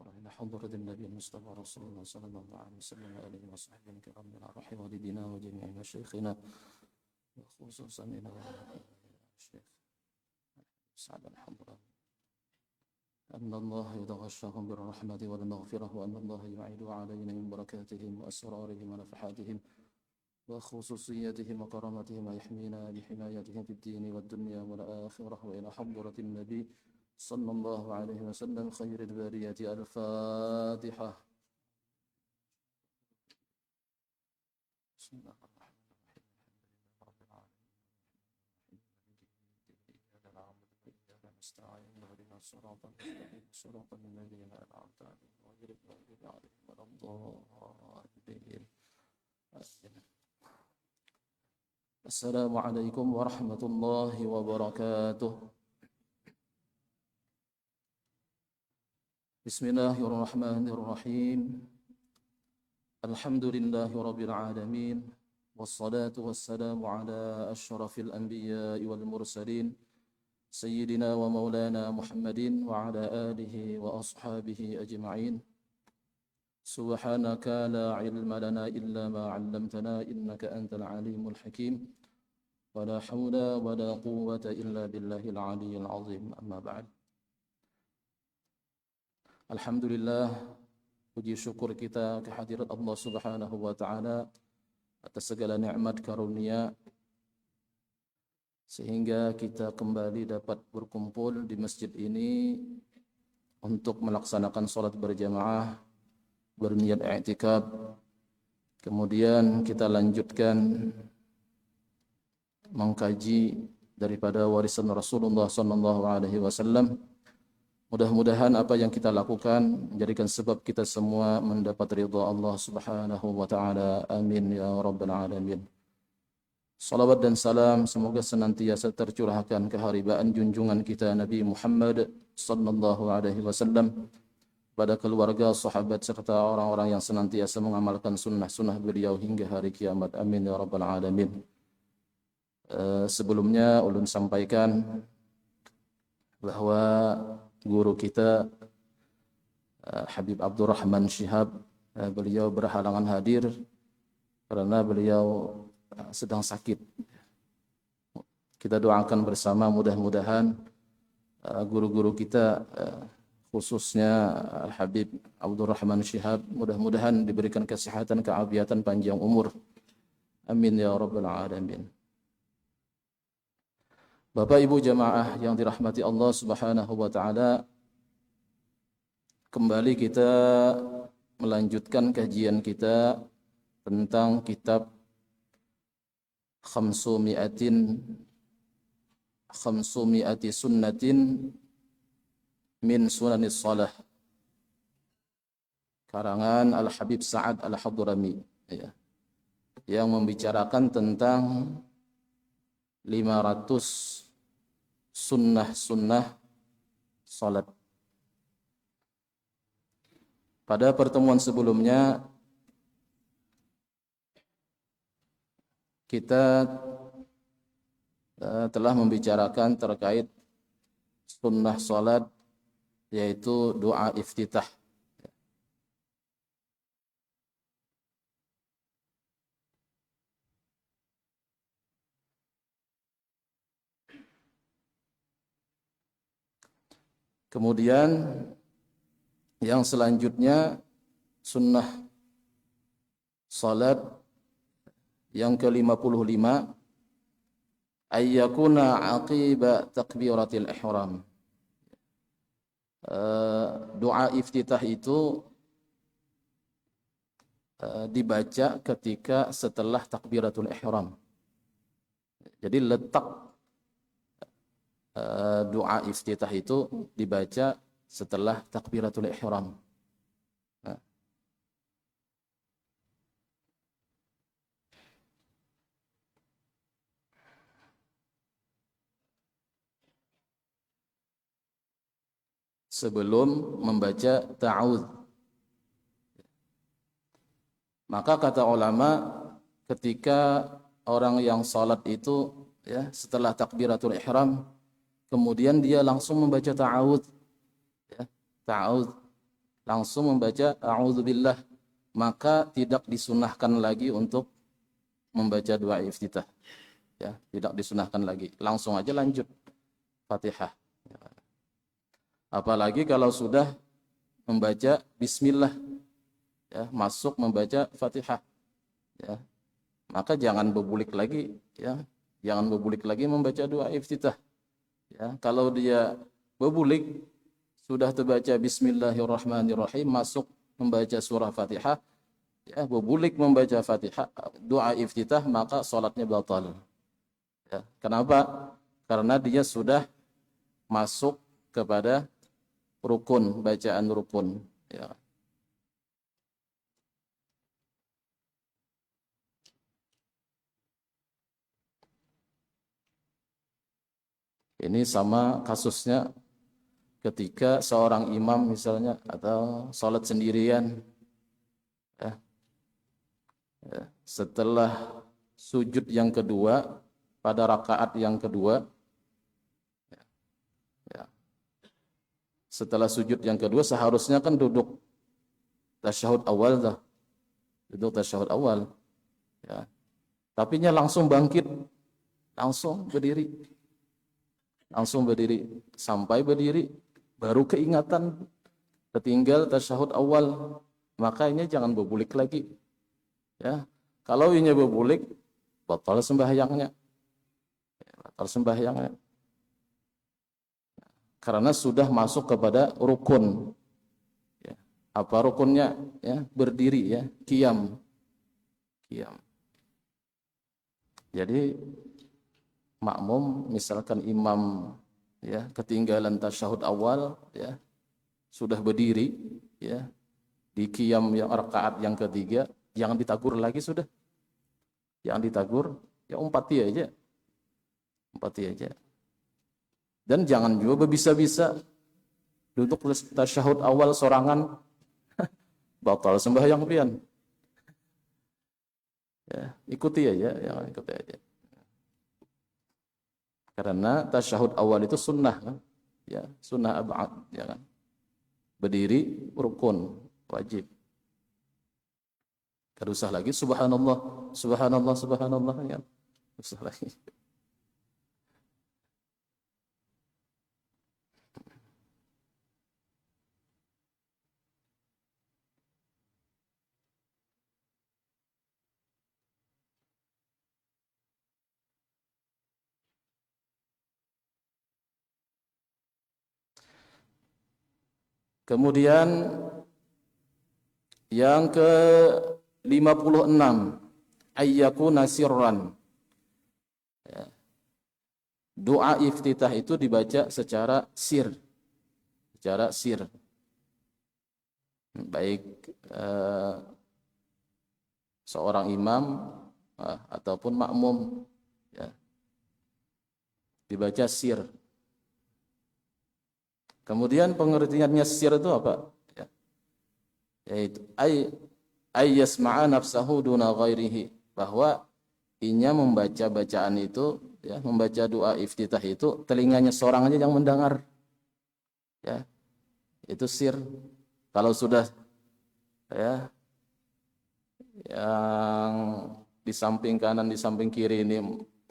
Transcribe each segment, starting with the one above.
إلى حضرة النبي المصطفى رسول الله صلى الله عليه وسلم وآله وصحبه الكرام الأرحام والدينا وجميع مشايخنا وخصوصا إلى الشيخ سعد الحضرة أن الله يتغشاهم بالرحمة والمغفرة وأن الله يعيد علينا من بركاتهم وأسرارهم ونفحاتهم وخصوصياتهم وكرامتهم ويحمينا بحمايتهم في الدين والدنيا والآخرة وإلى حضرة النبي صلى الله عليه وسلم خير البرية الفاتحة. بسم الله الرحمن الرحيم الحمد لله رب العالمين إياك نعبد وإياك نستعين اهدنا الصراط المستقيم صراط الذين أنعمت عليهم غير المغضوب عليهم ولا الضالين. السلام عليكم ورحمة الله وبركاته. Bismillahirrahmanirrahim. Alhamdulillahirabbil alamin wassalatu wassalamu ala asyrafil anbiya'i wal mursalin sayyidina wa maulana Muhammadin wa ala alihi wa ashabihi ajma'in. Subhanaka la ilma lana illa ma 'allamtana innaka antal alimul hakim. Wa la haula wa la quwwata illa billahil aliyyil azim. Amma ba'd. Alhamdulillah, puji syukur kita kehadirat Allah Subhanahu wa taala atas segala nikmat karunia sehingga kita kembali dapat berkumpul di masjid ini untuk melaksanakan salat berjamaah, berniat i'tikaf. Kemudian kita lanjutkan mengkaji daripada warisan Rasulullah sallallahu alaihi wasallam. Mudah-mudahan apa yang kita lakukan menjadikan sebab kita semua mendapat ridha Allah Subhanahu wa taala. Amin ya rabbal alamin. Salawat dan salam semoga senantiasa tercurahkan keharibaan junjungan kita Nabi Muhammad sallallahu alaihi wasallam pada keluarga, sahabat serta orang-orang yang senantiasa mengamalkan sunnah-sunnah beliau hingga hari kiamat. Amin ya rabbal alamin. Sebelumnya ulun sampaikan bahwa guru kita Habib Abdurrahman Shihab, beliau berhalangan hadir karena beliau sedang sakit. Kita doakan bersama mudah-mudahan guru-guru kita khususnya Habib Abdurrahman Shihab mudah-mudahan diberikan kesehatan, keafiatan, panjang umur. Amin ya rabbal alamin. Bapak Ibu jamaah yang dirahmati Allah Subhanahu wa taala, kembali kita melanjutkan kajian kita tentang kitab Khamsumi'ati Sunnatin min Sunanis Shalah, karangan Al-Habib Sa'ad Al-Hadrami, yang membicarakan tentang 500 sunnah-sunnah salat. Pada pertemuan sebelumnya kita telah membicarakan terkait sunnah salat, yaitu doa iftitah. Kemudian yang selanjutnya sunnah salat yang ke-55, ayyakuna aqiba takbiratil ihram. Doa iftitah itu dibaca ketika setelah takbiratul ihram. Jadi letak doa iftitah itu dibaca setelah takbiratul ihram. Sebelum membaca ta'awudz. Maka kata ulama, ketika orang yang salat itu setelah takbiratul ihram kemudian dia langsung membaca ta'awudz, ta'awudz, langsung membaca a'udzubillah, maka tidak disunahkan lagi untuk membaca doa iftitah. Ya, tidak disunahkan lagi. Langsung aja lanjut Fatihah. Apalagi kalau sudah membaca bismillah, ya, masuk membaca Fatihah, ya, maka jangan berbulik lagi, ya. Jangan berbulik lagi membaca doa iftitah. Ya, kalau dia berbulik sudah terbaca bismillahirrahmanirrahim, masuk membaca surah Fatihah, ya, berbulik membaca Fatihah, doa iftitah, maka salatnya batal. Ya, kenapa? Karena dia sudah masuk kepada rukun, bacaan rukun, ya. Ini sama kasusnya ketika seorang imam misalnya atau salat sendirian, ya, ya, setelah sujud yang kedua pada rakaat yang kedua, ya, setelah sujud yang kedua seharusnya kan duduk tasyahud awal dah, duduk tasyahud awal, ya. Tapinya langsung bangkit, langsung berdiri sampai berdiri baru keingatan ketinggal tasyahud awal, maka ini jangan berbulik lagi, ya. Kalau ini berbulik, batal sembahyangnya, karena sudah masuk kepada rukun, ya. Apa rukunnya? Ya, berdiri, ya, qiyam. Jadi makmum misalkan imam, ya, ketinggalan tasyahud awal, ya, sudah berdiri, ya, di qiyam yang rakaat yang ketiga, jangan ditagur lagi, sudah jangan ditagur, ya, umpati aja, dan jangan juga bisa-bisa duduk tasyahud awal sorangan, batal sembahyang pian, ya, ikuti aja, karena tasyahud awal itu sunnah, kan? Ya, sunnah ab'ad, ya kan, berdiri rukun wajib. Kada usah lagi subhanallah, ya, usah lagi. Kemudian yang ke 56, ayyakuna sirran. Ya. Doa iftitah itu dibaca secara sir. Baik seorang imam ataupun makmum, ya, dibaca sir. Kemudian pengertiannya sir itu apa? Ya, yaitu yasma'a nafsahu duna ghairihi, bahwa inya membaca bacaan itu, ya, membaca doa iftitah itu telinganya seorang aja yang mendengar, ya, itu sir. Kalau sudah, ya, yang di samping kanan di samping kiri ini,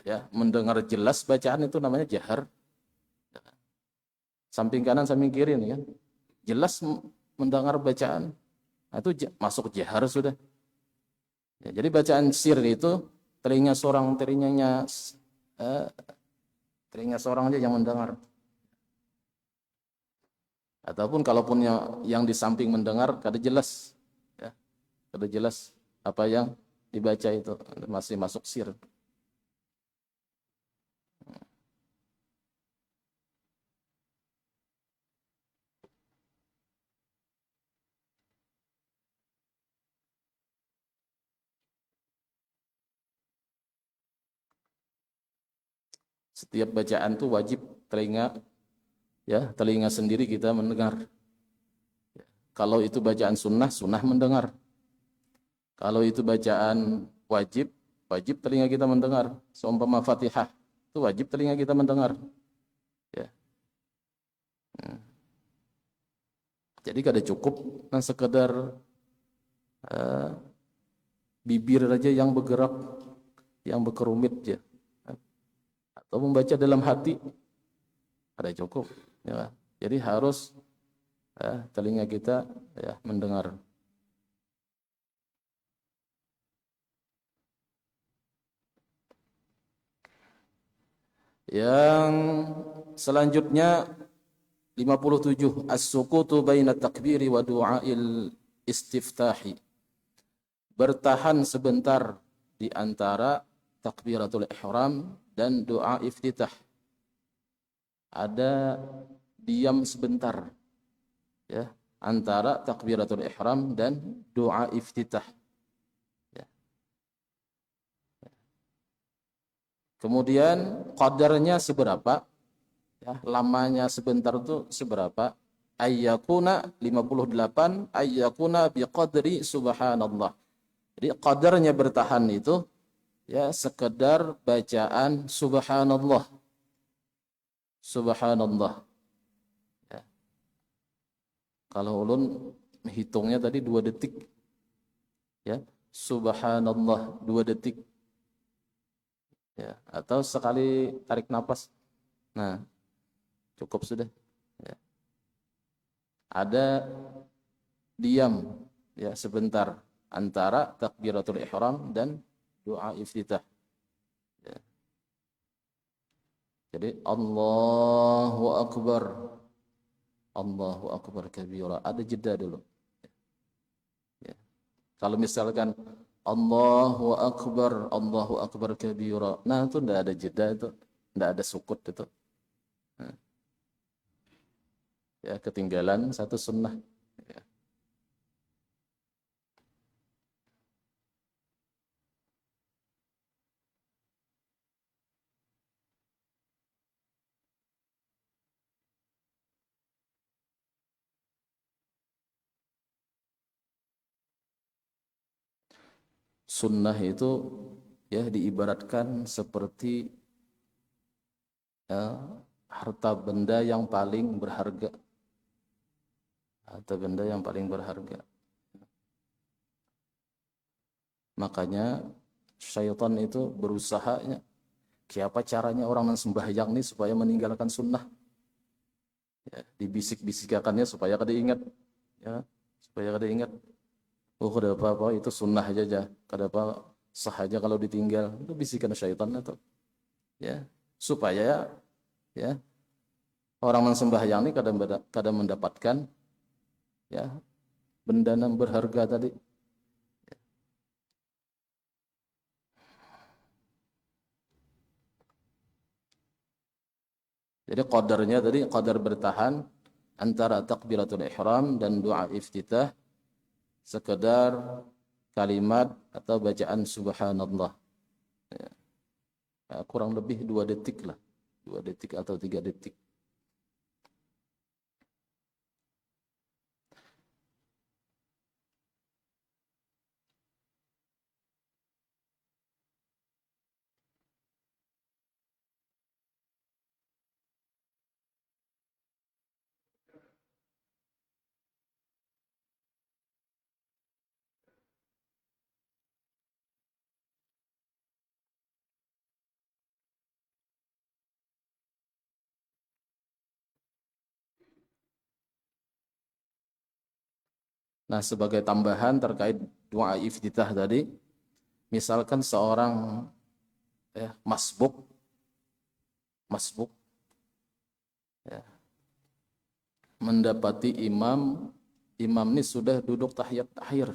ya, mendengar jelas bacaan, itu namanya jahar. Samping kanan samping kiri ini kan jelas mendengar bacaan, nah, itu masuk jahar sudah, ya. Jadi bacaan sir itu telinga seorang aja yang mendengar, ataupun kalaupun yang di samping mendengar kada jelas, ya, kada jelas apa yang dibaca, itu masih masuk sir. Setiap bacaan tuh wajib telinga, ya, telinga sendiri kita mendengar. Kalau itu bacaan sunnah mendengar. Kalau itu bacaan wajib telinga kita mendengar. Seumpama Fatihah, itu wajib telinga kita mendengar, ya. Jadi kada cukup sekedar bibir aja yang bergerak, yang berkerumit ya, atau membaca dalam hati, ada cukup ya. Jadi harus telinga kita ya mendengar. Yang selanjutnya 57, as-sukutu baina takbiri wa du'ail istiftahi. Bertahan sebentar di antara takbiratul ihram dan doa iftitah. Ada diam sebentar ya antara takbiratul ihram dan doa iftitah. Ya. Kemudian qadarnya seberapa? Ya, lamanya sebentar itu seberapa? Ayyakuna 58 ayyakuna biqadri subhanallah. Jadi qadarnya bertahan itu ya sekedar bacaan subhanallah. Subhanallah. Ya. Kalau ulun hitungnya tadi 2 detik. Ya, subhanallah 2 detik. Ya, atau sekali tarik napas. Nah, cukup sudah. Ya. Ada diam ya sebentar antara takbiratul ihram dan doa iftitah. Ya. Jadi Allahu Akbar. Allahu Akbar kabira. Ada jeda dulu. Ya. Kalau misalkan Allahu Akbar kabira. Nah, itu enggak ada jeda itu. Enggak ada sukut itu. Nah. Ya, ketinggalan satu sunnah. Ya. Sunnah itu ya diibaratkan seperti ya, harta benda yang paling berharga. Harta benda yang paling berharga. Makanya syaitan itu berusaha ya, siapa caranya orang sembahyang nih supaya meninggalkan sunnah. Ya, dibisik-bisikakannya supaya kada ingat. Ya, supaya kada ingat. Oh, kada apa-apa itu sunnah aja. Kada apa sah aja kalau ditinggal. Itu bisikan syaitan atau ya, supaya ya orang sembahyang ini kada mendapatkan ya benda yang berharga tadi. Jadi qadarnya tadi qadar bertahan antara takbiratul ihram dan doa iftitah sekedar kalimat atau bacaan subhanallah. Ya. Ya, kurang lebih 2 detik lah. 2 detik atau 3 detik. Nah, sebagai tambahan terkait doa iftitah tadi, misalkan seorang ya, masbuk ya, mendapati imam ini sudah duduk tahiyat akhir.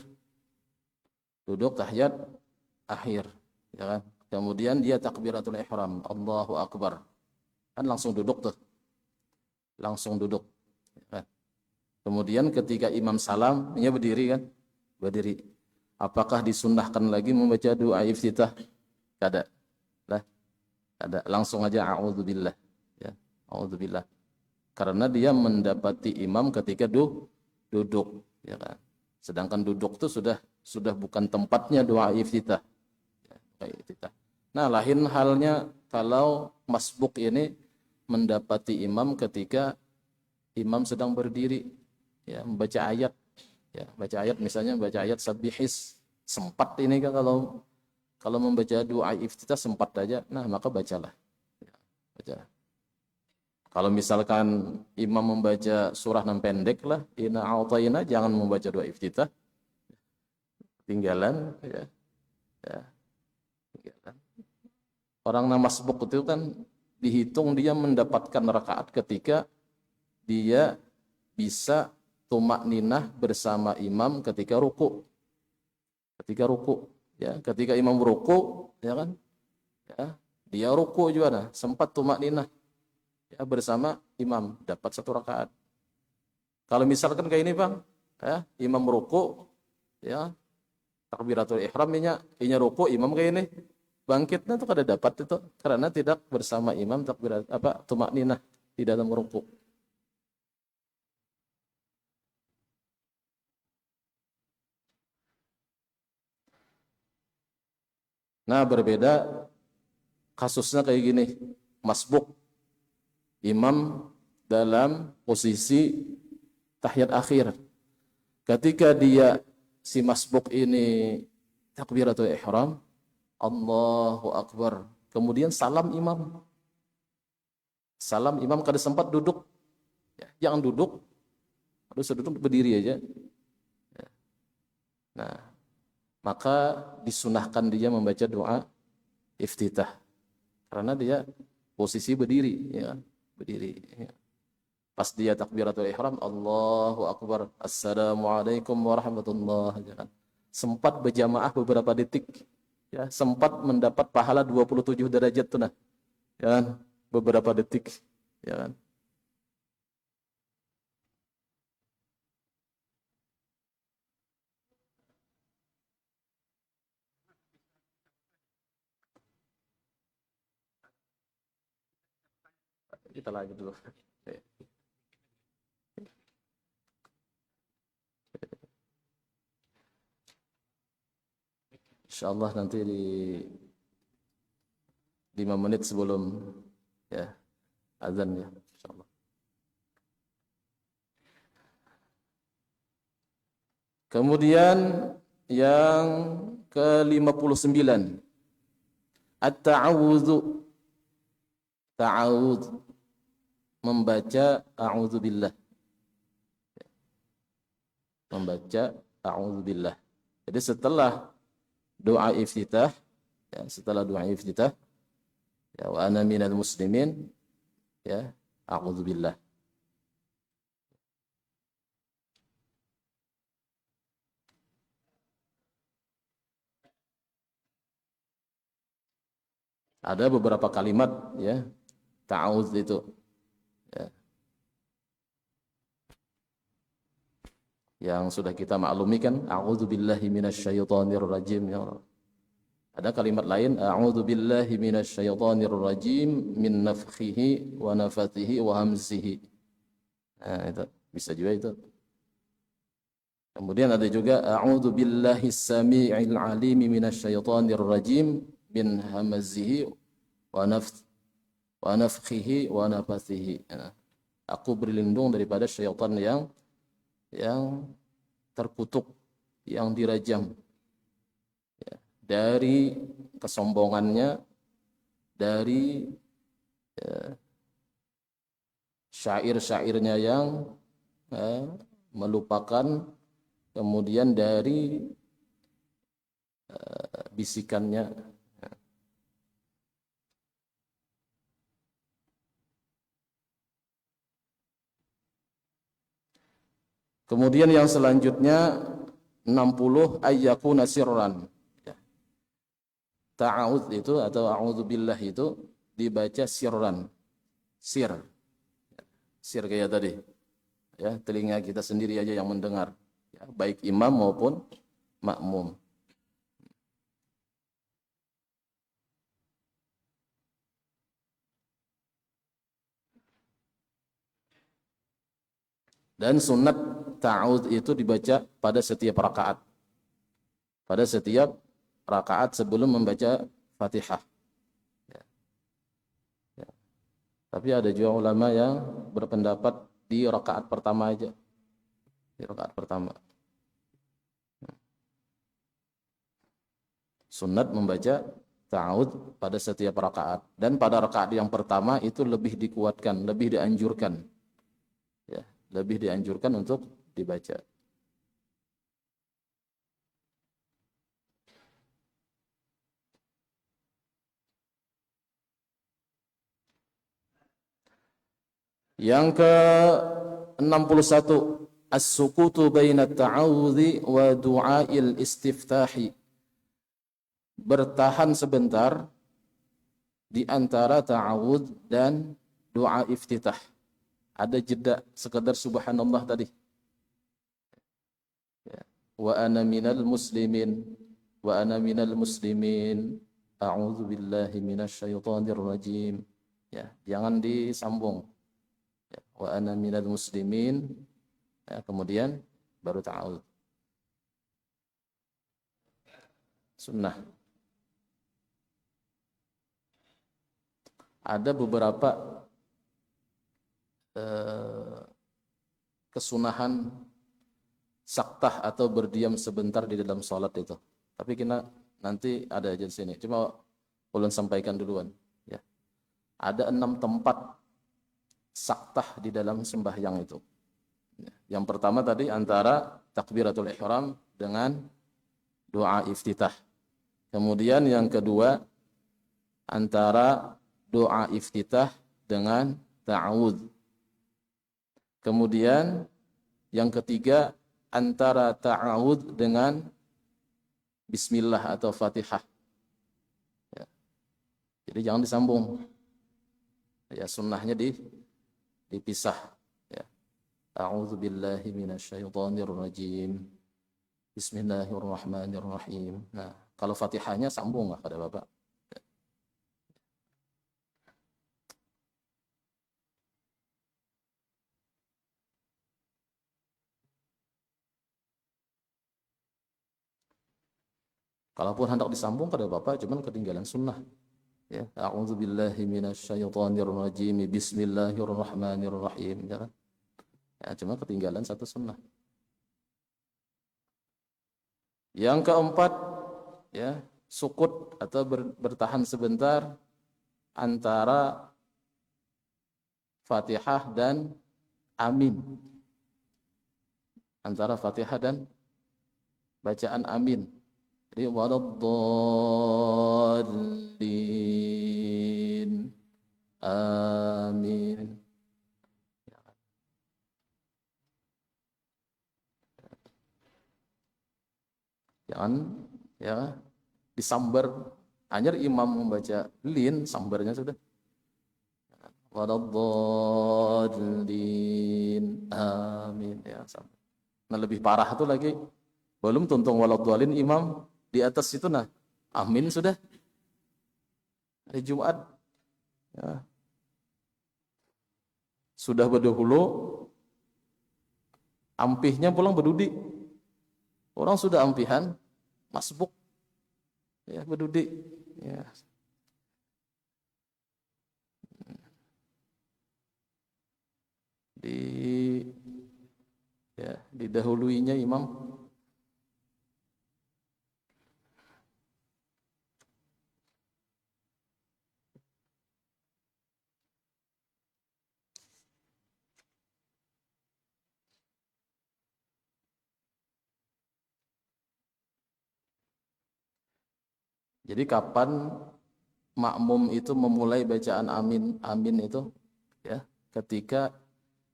Duduk tahiyat akhir, ya kan? Kemudian dia takbiratul ihram, Allahu Akbar. Kan langsung duduk tuh. Langsung duduk, ya kan? Kemudian ketika imam salam, dia berdiri kan? Berdiri. Apakah disunnahkan lagi membaca doa iftitah? Kada. Lah, kada. Langsung aja a'udzubillah. Ya, a'udzubillah. Karena dia mendapati imam ketika duduk, ya kan? Sedangkan duduk itu sudah bukan tempatnya doa iftitah. Ya, iftitah. Nah, lain halnya kalau masbuk ini mendapati imam ketika imam sedang berdiri. ya, membaca ayat, ya, baca ayat misalnya baca ayat sabbihis, sempat ini kan kalau membaca doa iftitah sempat aja, nah maka bacalah. Ya, baca. Kalau misalkan imam membaca surah yang pendek lah, inna a'tayna, jangan membaca doa iftitah, tinggalan, ya, ya, tinggalan. Orang masbuk itu kan dihitung dia mendapatkan rakaat ketika dia bisa tumak ninah bersama imam ketika ruku. Ketika ruku, ya, ketika imam ruku, ya kan, ya, dia ruku juga, nah, sempat tumak ninah, ya, bersama imam, dapat 1 rakaat. Kalau misalkan kayak ini bang, ya, imam ruku, ya, takbiratul ihram, inya ruku, imam kayak ini, bangkitnya tuh kada dapat itu, karena tidak bersama imam takbirat apa tumak ninah di dalam ruku. Nah, berbeda kasusnya kayak gini, masbuk, imam dalam posisi tahiyat akhir. Ketika dia si masbuk ini takbiratul ihram, Allahu Akbar, kemudian salam imam. Salam imam kada sempat duduk. Ya, jangan duduk, harus duduk berdiri aja. Ya. Nah, maka disunahkan dia membaca doa iftitah karena dia posisi berdiri, ya, berdiri. Ya. Pas dia takbiratul ihram, Allahu Akbar, Assalamualaikum warahmatullahi wabarakatuh. Sempat berjamaah beberapa detik, ya, sempat mendapat pahala 27 derajat tuh, nah, ya kan? Beberapa detik, ya kan? Kita lagi dulu. Insyaallah nanti di 5 menit sebelum, ya, azan, ya, insyaallah. Kemudian yang ke-59, at-ta'awudzu, ta'awudz, membaca a'udzubillah, membaca a'udzubillah. Jadi setelah doa iftitah, ya, setelah doa iftitah, ya, wa ana minal muslimin, ya, a'udzubillah. Ada beberapa kalimat, ya, ta'awudz itu, ya, yang sudah kita maklumi kan, a'udzubillahi minasyaitonir rajim, ya. Ada kalimat lain, a'udzubillahi minasyaitonir rajim min nafthihi wa nafathihi wa hamzihi. Nah, itu bisa juga itu. Kemudian ada juga a'udzubillahi samii'il 'alimi minasyaitonir rajim min hamazihi wa nafthihi wa nafathihi. Nah, aku berlindung daripada syaitan yang terkutuk, yang dirajam, ya, dari kesombongannya, dari, ya, syair-syairnya yang, melupakan, kemudian dari bisikannya. Kemudian yang selanjutnya 60 ayyakuna sirran. Ya. Ta'awudz itu atau a'udzubillah itu dibaca sirran. Sir. Sir kayak tadi. Ya, telinga kita sendiri aja yang mendengar. Ya, baik imam maupun makmum. Dan sunat ta'awudz itu dibaca pada setiap rakaat. Pada setiap rakaat sebelum membaca Fatihah. Ya. Ya. Tapi ada juga ulama yang berpendapat di rakaat pertama aja. di rakaat pertama. Sunnat membaca ta'awudz pada setiap rakaat, dan pada rakaat yang pertama itu lebih dikuatkan, lebih dianjurkan, ya, lebih dianjurkan untuk dibaca. Yang ke-61, as-sukutu baina ta'awudzi wa du'ail istiftahi. Bertahan sebentar di antara ta'awudz dan doa iftitah. Ada jeda sekedar subhanallah tadi. Ya. Wa ana minal muslimin, wa ana minal muslimin, a'udzu billahi minasyaitonir rajim. Ya, jangan disambung. Ya, wa ana minal muslimin, ya, kemudian baru ta'awudz. Sunnah. Ada beberapa kesunahan saktah atau berdiam sebentar di dalam sholat itu. Tapi kita nanti ada aja di sini. Cuma ulun sampaikan duluan. Ya. Ada 6 tempat saktah di dalam sembahyang itu. Yang pertama tadi antara takbiratul ihram dengan doa iftitah. Kemudian yang kedua antara doa iftitah dengan ta'awudz. Kemudian yang ketiga antara ta'awudz dengan bismillah atau fatihah. Ya. Jadi jangan disambung. Ya, sunnahnya dipisah. Ya. A'udzu billahi minasyaitonir rajim. Bismillahirrahmanirrahim. Nah, kalau fatihahnya sambung kata Bapak. Kalaupun hendak disambung pada Bapak, cuman ketinggalan sunnah. Ya, a'udzubillahi minasyaitonirrajim. Bismillahirrahmanirrahim. Ya, kan? Ya, cuma ketinggalan satu sunnah. Yang keempat, ya, sukut atau bertahan sebentar antara Fatihah dan amin. Antara Fatihah dan bacaan amin. Jadi waladdallin. Amin. Jangan ya disambar. Hanya imam membaca lin, sambarnya sudah. Waladdallin. Amin. Ya, sambar. Nah, lebih parah itu lagi. Belum tuntung waladdallin imam di atas itu, nah amin sudah hari Jumat ya. Sudah berdahulu ampihnya pulang berdudi, orang sudah ampihan masbuk ya berdudi ya. Didahuluinya imam. Jadi kapan makmum itu memulai bacaan amin itu ya ketika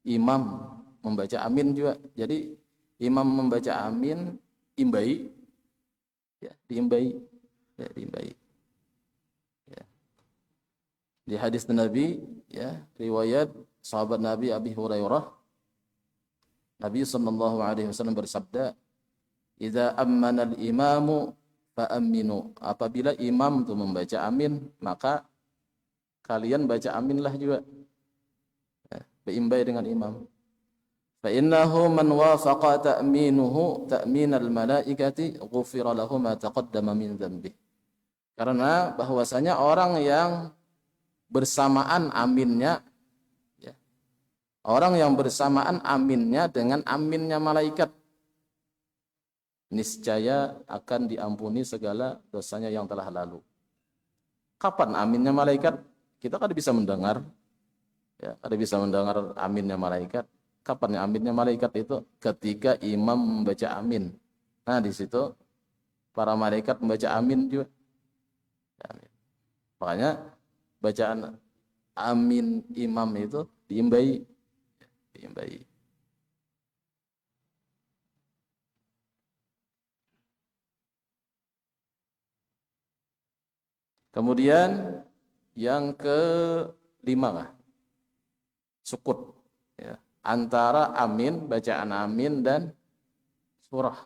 imam membaca amin juga. Jadi imam membaca amin imbai ya, diimbai ya, diimbai ya. Di hadis Nabi ya, riwayat sahabat Nabi Abi Hurairah, Nabi SAW bersabda, "Idza ammana al-imamu fa'aminu." Apabila imam itu membaca amin, maka kalian baca aminlah juga. Ya, berimbai dengan imam. Fa innahu man wafaqa ta'minuhu ta'minal malaikati ghufira lahu ma taqaddama min dzambi. Karena bahwasanya orang yang bersamaan aminnya ya, Orang yang bersamaan aminnya dengan aminnya malaikat, niscaya akan diampuni segala dosanya yang telah lalu. Kapan aminnya malaikat? Kita kan bisa mendengar, ya, ada bisa mendengar aminnya malaikat. Kapan aminnya malaikat itu? Ketika imam membaca amin. Nah, di situ para malaikat membaca amin juga. Amin. Makanya bacaan amin imam itu diimbai, diimbai. Kemudian yang kelima lah, sukut, ya, antara amin, bacaan amin dan surah.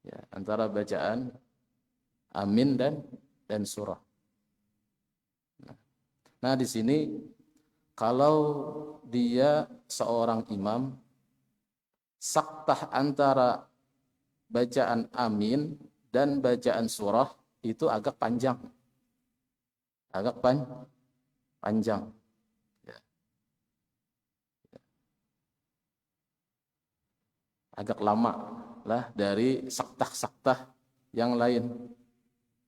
Ya, antara bacaan amin dan surah. Nah, di sini kalau dia seorang imam, saktah antara bacaan amin dan bacaan surah itu agak panjang, agak panjang. Ya. Agak lama lah dari saktah-saktah yang lain.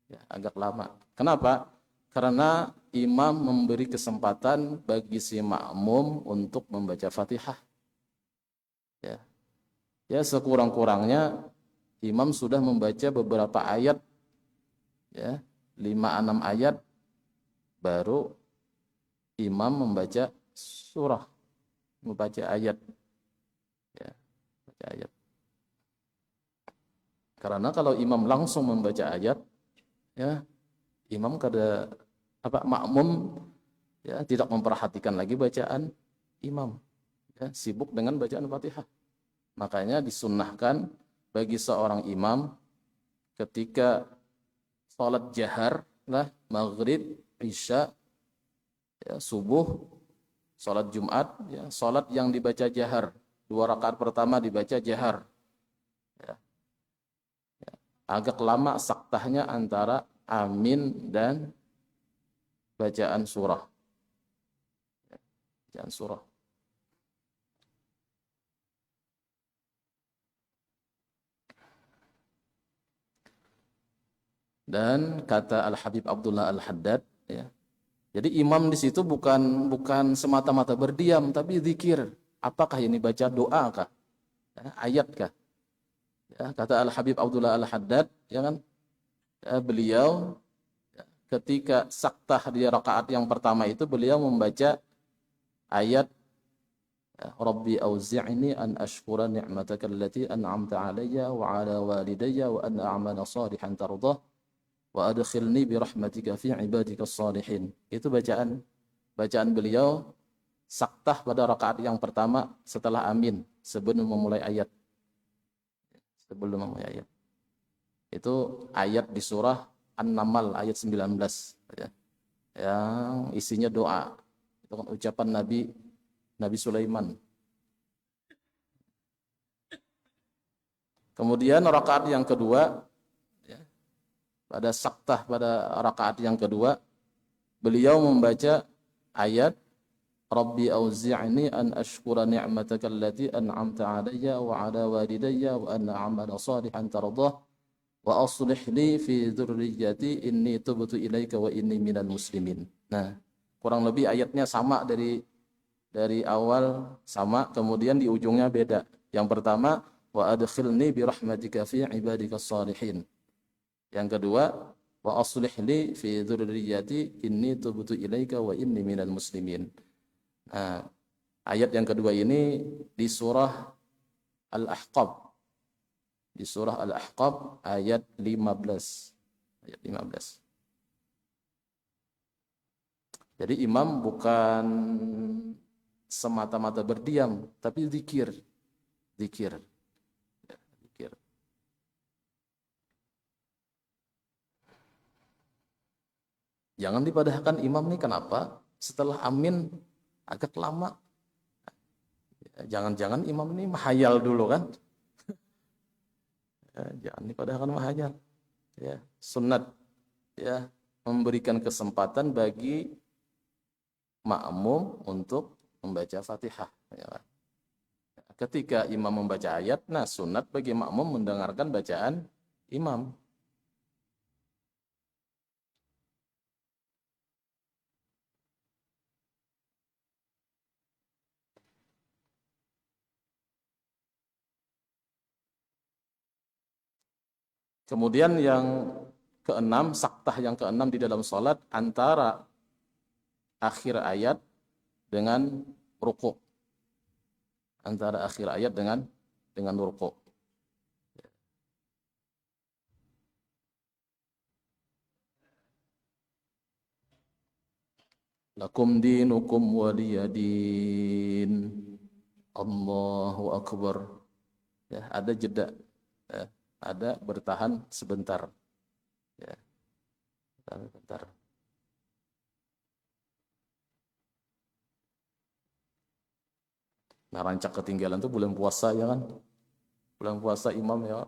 Ya, agak lama. Kenapa? Karena imam memberi kesempatan bagi si makmum untuk membaca Fatihah. Ya, ya sekurang-kurangnya imam sudah membaca beberapa ayat, ya, 5-6 ayat, baru imam membaca surah, membaca ayat, ya, baca ayat. Karena kalau imam langsung membaca ayat, ya, imam kada makmum, ya, tidak memperhatikan lagi bacaan imam, ya, sibuk dengan bacaan Fatihah. Makanya disunnahkan bagi seorang imam ketika sholat jahar lah, maghrib, isya, ya, subuh, sholat Jumat, ya, sholat yang dibaca jahar, 2 rakaat pertama dibaca jahar, ya, ya, agak lama saktahnya antara amin dan bacaan surah, ya, bacaan surah. Dan kata Al-Habib Abdullah Al-Haddad, ya, jadi imam di situ bukan semata-mata berdiam, tapi zikir. Apakah ini baca doa kah? Ya, ayat kah? Ya, kata Al-Habib Abdullah Al-Haddad, ya kan, ya, beliau, ya, ketika saktah di rakaat yang pertama itu beliau membaca ayat, ya, Rabbi auzi'ni an ashkura ni'mataka allati an'amta alayya wa ala walidayya wa an a'mala salihan tardah wa adkhilni bi rahmatika fi ibadikas salihin. Itu bacaan beliau saktah pada rakaat yang pertama setelah amin, sebelum memulai ayat. Sebelum memulai ayat. Itu ayat di surah An-Naml ayat 19, ya, yang isinya doa. Itu kan ucapan Nabi Sulaiman. Kemudian rakaat yang kedua, ya, pada saktah pada rakaat yang kedua beliau membaca ayat Rabbi auzi'ni an ashkura ni'mataka allati an'amta 'alayya wa 'ala walidayya wa an a'mala salihan tardah wa aslih li fi dzurriyyati inni tubtu ilaika wa inni minal muslimin. Nah, kurang lebih ayatnya sama dari awal sama, kemudian di ujungnya beda. Yang pertama, wa adkhilni bi rahmatika fi ibadikas salihin. Yang kedua, wa aslih li fi dzurriyyati inni tubtu ilaika wa inni minal muslimin. Nah, ayat yang kedua ini di surah Al-Ahqaf. Di surah Al-Ahqaf ayat 15. Ayat 15. Jadi imam bukan semata-mata berdiam, tapi zikir. Zikir. Ya, zikir. Jangan dipadahkan imam nih, kenapa? Setelah amin agak lama. Jangan-jangan imam ini mahayal dulu kan? Ya, jangan dipadahkan mahajal. Ya, sunat ya memberikan kesempatan bagi makmum untuk membaca Fatihah. Ya kan? Ketika imam membaca ayat, nah sunat bagi makmum mendengarkan bacaan imam. Kemudian yang keenam, saktah yang keenam di dalam sholat antara akhir ayat dengan rukuk. Antara akhir ayat dengan rukuk. Lakum dinukum waliyadin. Allahu Akbar. Ya, ada jeda. Ya, ada bertahan sebentar. Ya, sebentar. Nah, rancak ketinggalan tuh bulan puasa ya kan? Bulan puasa imam ya.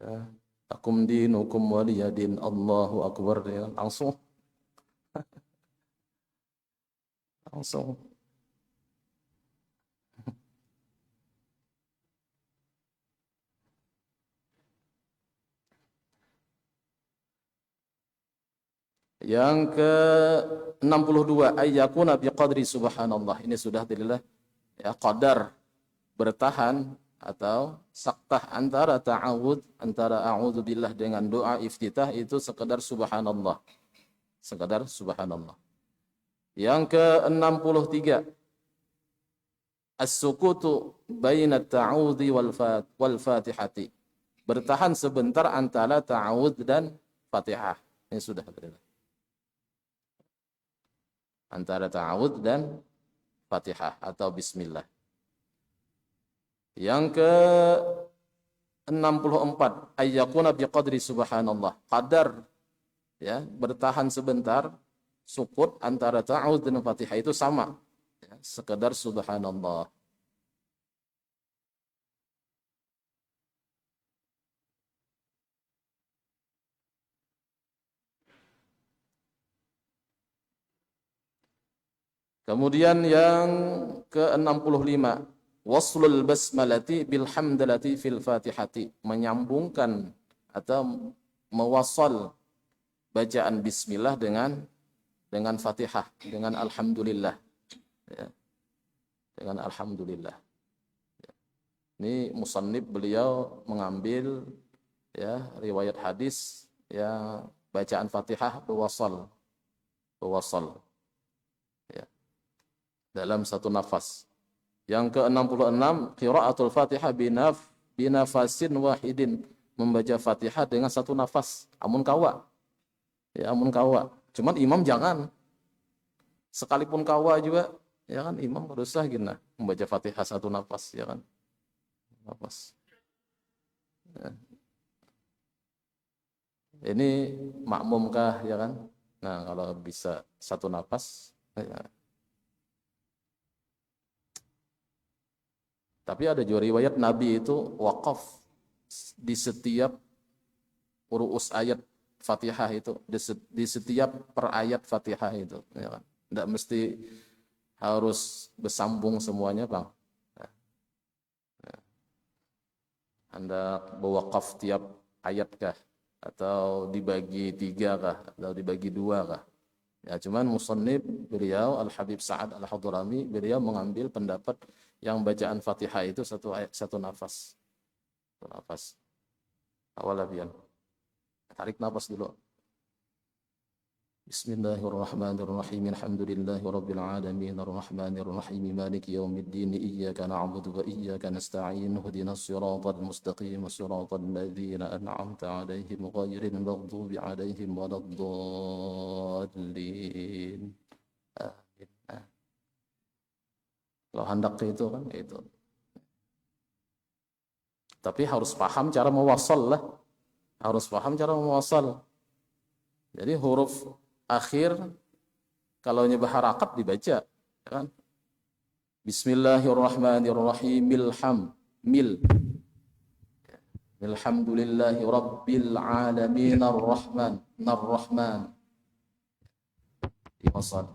Ya. Lakum dinukum waliyadin. Allahu Akbar ya. Langsung langsung. Yang ke-62 ayyakuna biqadri subhanallah. Ini sudah dililah ya qadar bertahan atau saktah antara ta'awud antara a'udzubillah dengan doa iftitah itu sekedar subhanallah. Sekedar subhanallah. Yang ke-63 as-sukutu baina ta'awudhi wal fatihati. Bertahan sebentar antara ta'awud dan Fatihah. Ini sudah dililah. Antara ta'awud dan Fatihah atau bismillah. Yang ke-64 ayyakuna biqadri subhanallah. Qadar ya, bertahan sebentar sukut antara ta'awud dan Fatihah itu sama. Ya, sekedar subhanallah. Kemudian yang ke-65 waslul basmalati bil hamdalati fil fatihati, menyambungkan atau mewasal bacaan bismillah dengan Fatihah, dengan alhamdulillah ya, dengan alhamdulillah. Ya. Ini musannif beliau mengambil ya riwayat hadis yang bacaan Fatihah berwasal ya, dalam satu nafas. Yang ke-66 qiraatul Fatihah binafasin wahidin, membaca Fatihah dengan satu nafas, amun kawa. Ya, amun kawa. Cuman imam jangan. Sekalipun kawa juga ya kan imam haruslah gina membaca Fatihah satu nafas ya kan. Nafas. Ya. Ini makmumkah ya kan? Nah, kalau bisa satu nafas ya. Tapi ada juga riwayat Nabi itu wakaf di setiap urus ayat Fatihah itu, di setiap per ayat Fatihah itu, ya kan? Tidak mesti harus bersambung semuanya, Bang. Ya. Anda berwakaf tiap ayat kah? Atau dibagi 3 kah? Atau dibagi 2 kah? Ya, cuman musannif beliau Al-Habib Sa'ad Al-Hadrami beliau mengambil pendapat yang bacaan Fatihah itu satu ayat, satu nafas. Satu nafas. Awal labian. Tarik nafas dulu. Bismillahirrahmanirrahim. Alhamdulillahi rabbil alamin. Arrahmanir rahim. Maliki yaumiddin. Iyyaka na'budu wa iyyaka nasta'in. Ihdinas siratal mustaqim. Siratal ladzina an'amta 'alaihim ghairil maghdubi 'alaihim waladdallin. Amin. Kalau hendak itu kan itu. Tapi harus paham cara mewasal lah. Harus paham cara mewasal. Jadi huruf akhir kalau nyebah harakat dibaca, ya kan? Bismillahirrahmanirrahim. Milham, mil. Alhamdulillahi Rabbil Alamin Ar-Rahman.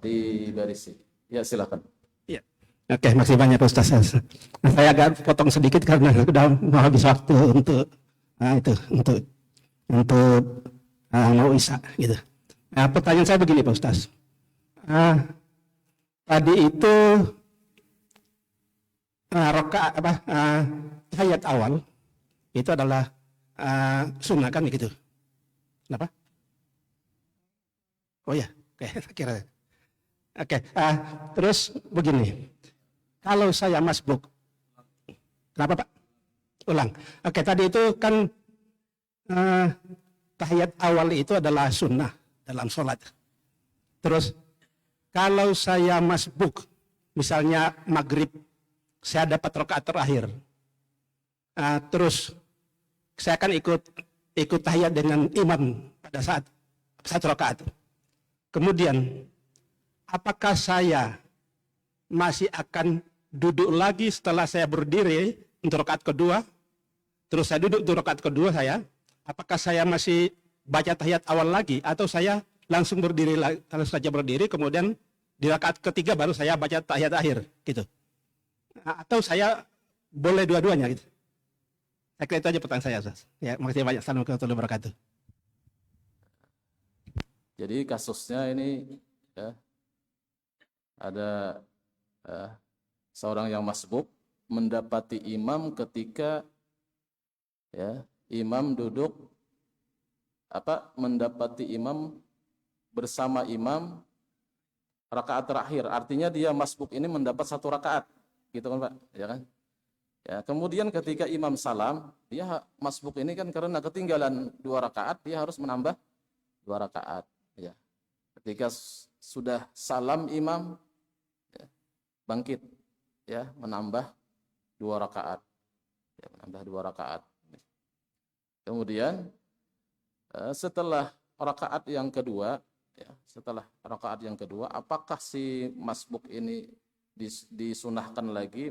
Di baris. Ya, silakan. Ya. Oke, makasih banyak Ustaz. Nah, saya agak potong sedikit karena sudah mau habis waktu untuk mau isya gitu. Nah, pertanyaan saya begini Pak Ustaz. Tadi itu tahiyat awal itu adalah sunnah kan gitu. Kenapa? Oh ya, oke, kira. Oke, terus begini. Kalau saya masbuk, kenapa Pak? Ulang. Oke, tadi itu kan tahiyat awal itu adalah sunnah dalam sholat. Terus kalau saya masbuk, misalnya maghrib, saya dapat rakaat terakhir. Terus saya akan ikut tahiyat dengan imam pada saat satu rakaat. Kemudian, apakah saya masih akan duduk lagi setelah saya berdiri untuk rakaat kedua? Terus saya duduk untuk rakaat kedua saya. Apakah saya masih baca tahiyat awal lagi atau saya langsung berdiri, kalau saja berdiri, kemudian di rakaat ketiga baru saya baca tahiyat akhir gitu? Atau saya boleh dua-duanya gitu? Saya kira itu aja pertanyaan saya, Ustaz. Ya, makasih banyak. Assalamualaikum warahmatullahi wabarakatuh. Jadi kasusnya ini ya, ada seorang yang masbuk mendapati imam ketika ya, imam duduk mendapati imam bersama imam rakaat terakhir. Artinya dia masbuk ini mendapat satu rakaat. Gitu kan, Pak? Ya kan? Ya, kemudian ketika imam salam, dia masbuk ini kan karena ketinggalan 2 rakaat, dia harus menambah 2 rakaat. Ya. Ketika sudah salam imam, ya, bangkit, ya, menambah 2 rakaat. Ya, menambah 2 rakaat. Kemudian setelah rakaat yang kedua, ya, apakah si masbuk ini disunahkan lagi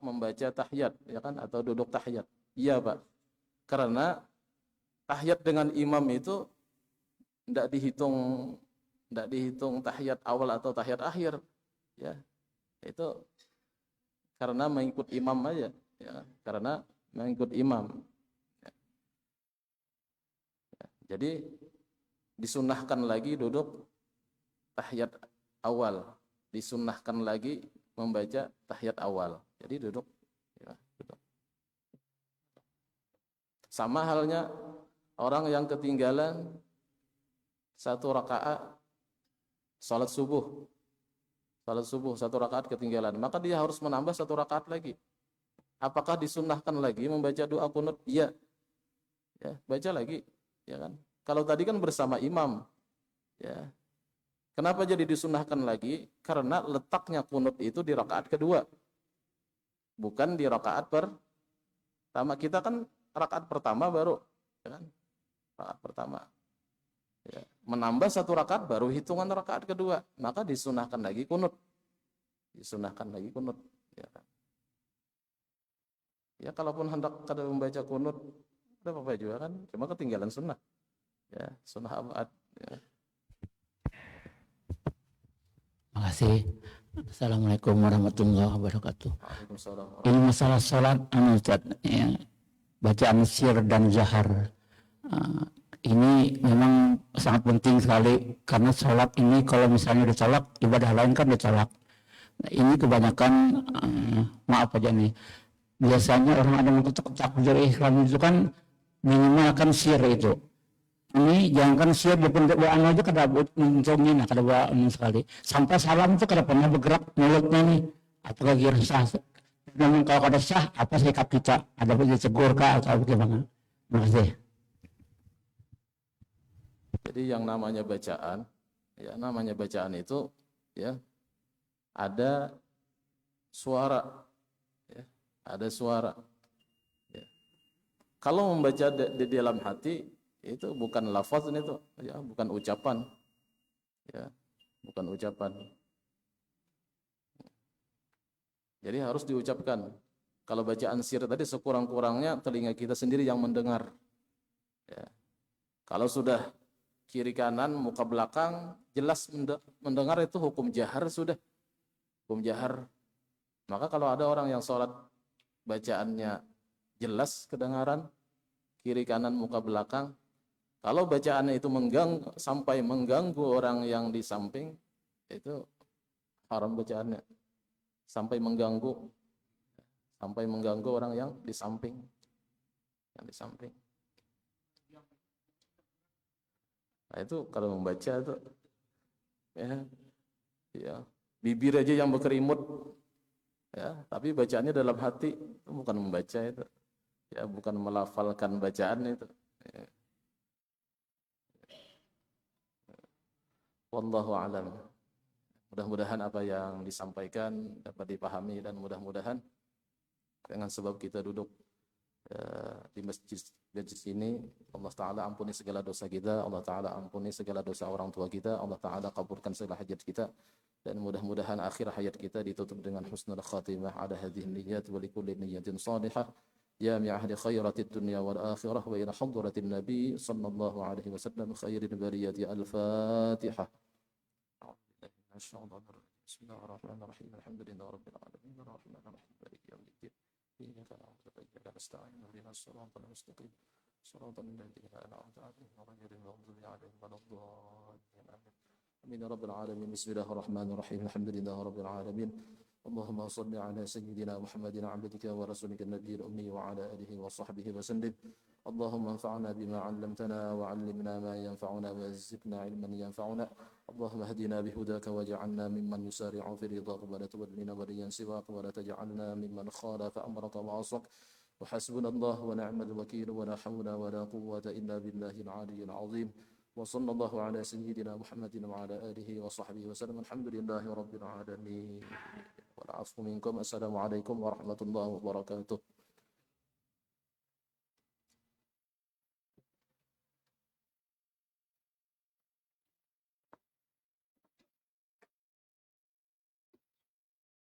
membaca tahiyat, ya kan, atau duduk tahiyat? Iya, Pak. Karena tahiyat dengan imam itu tidak dihitung tahiyat awal atau tahiyat akhir, ya. Itu karena mengikut imam aja, ya. Karena mengikut imam. Ya. Ya. Jadi disunahkan lagi duduk tahiyat awal, disunahkan lagi membaca tahiyat awal. Jadi duduk, ya, duduk. Sama halnya orang yang ketinggalan 1 rakaat salat subuh 1 rakaat ketinggalan, maka dia harus menambah 1 rakaat lagi. Apakah disunahkan lagi membaca doa kunut? Iya. Ya, baca lagi, ya kan? Kalau tadi kan bersama imam, ya. Kenapa jadi disunahkan lagi? Karena letaknya kunut itu di rakaat kedua, bukan di rakaat pertama. Kita kan rakaat pertama baru, ya kan? Rakaat pertama. Ya. Menambah 1 rakaat baru hitungan rakaat kedua, maka disunahkan lagi kunut. Ya kan? Ya, kalaupun hendak kada membaca kunut, tidak apa-apa juga kan, cuma ketinggalan sunnah. Ya, sunnah abad. Ya. Makasih. Assalamualaikum warahmatullahi wabarakatuh. Waalaikumsalam. Ini masalah sholat, Ustaz, ya, bacaan sir dan zahar. Ini memang sangat penting sekali karena sholat ini kalau misalnya ditolak, ibadah lain kan ditolak. Nah, ini kebanyakan maaf aja nih. Biasanya orang ada yang takbir ihram itu kan minimalkan sir itu. Ini jangankan sir di pendewaan aja kada untungnya, kada sekali. Sampai salam itu kada pernah bergerak mulutnya nih. Apakah kira sah? Memang kalau kada sah, apa sikap kita? Ada yang ditegur kah atau bagaimana? Terima kasih. Jadi yang namanya bacaan, ya, namanya bacaan itu, ya, ada suara, ya, ada suara. Ya. Kalau membaca di dalam hati itu bukan lafaz itu, ya, bukan ucapan, ya, bukan ucapan. Jadi harus diucapkan, Kalau bacaan sir tadi sekurang-kurangnya telinga kita sendiri yang mendengar. Ya. Kalau sudah kiri kanan, muka belakang, jelas mendengar itu hukum jahar sudah. Hukum jahar. Maka kalau ada orang yang sholat bacaannya jelas kedengaran, kiri kanan, muka belakang, kalau bacaannya itu sampai mengganggu orang yang di samping, itu haram bacaannya. Sampai mengganggu orang yang di samping. Yang di samping. Nah itu kalau membaca itu ya bibir aja yang berkerimut, ya, tapi bacaannya dalam hati, itu bukan membaca itu. Ya, bukan melafalkan bacaan itu. Ya. Wallahu a'lam. Mudah-mudahan apa yang disampaikan dapat dipahami, dan mudah-mudahan dengan sebab kita duduk di masjid ini, Allah Ta'ala ampuni segala dosa kita, Allah Ta'ala ampuni segala dosa orang tua kita, Allah Ta'ala kabulkan segala hajat kita, dan mudah-mudahan akhir hayat kita ditutup dengan husnul khatimah ala hadhihi niyyat wa likulli niyyatin salihah ya mi'ahdi khairatid dunya wal akhirah wa ila hadratin nabi sallallahu alaihi wasallam khairil bariyati al-fatihah. Bismillahirrahmanirrahim. Alhamdulillahi rabbil alamin arrahmanir rahim maliki yaumiddin. إياك نعبد وإياك نستعين اهدنا الصراط المستقيم صراط الذين أنعمت عليهم غير المغضوب عليهم ولا الضالين آمين يا رب العالمين. بسم الله الرحمن الرحيم الحمد لله رب العالمين اللهم صل على سيدنا محمد عبدك ورسولك النبي الأمي وعلى آله وصحبه وسلم. اللهم انفعنا بما علمتنا وعلمنا ما ينفعنا وزدنا علما ينفعنا. اللهم اهدنا بهداك واجعلنا ممن يسارع في رضاك ولا تولنا وليا سواك ولا تجعلنا ممن خالف أمرك وعصاك. وحسبنا الله ونعم الوكيل ولا حول ولا قوة إلا بالله العلي العظيم. وصلى الله على سيدنا محمد وعلى آله وصحبه وسلم. الحمد لله رب العالمين والعفو منكم. السلام عليكم ورحمة الله وبركاته.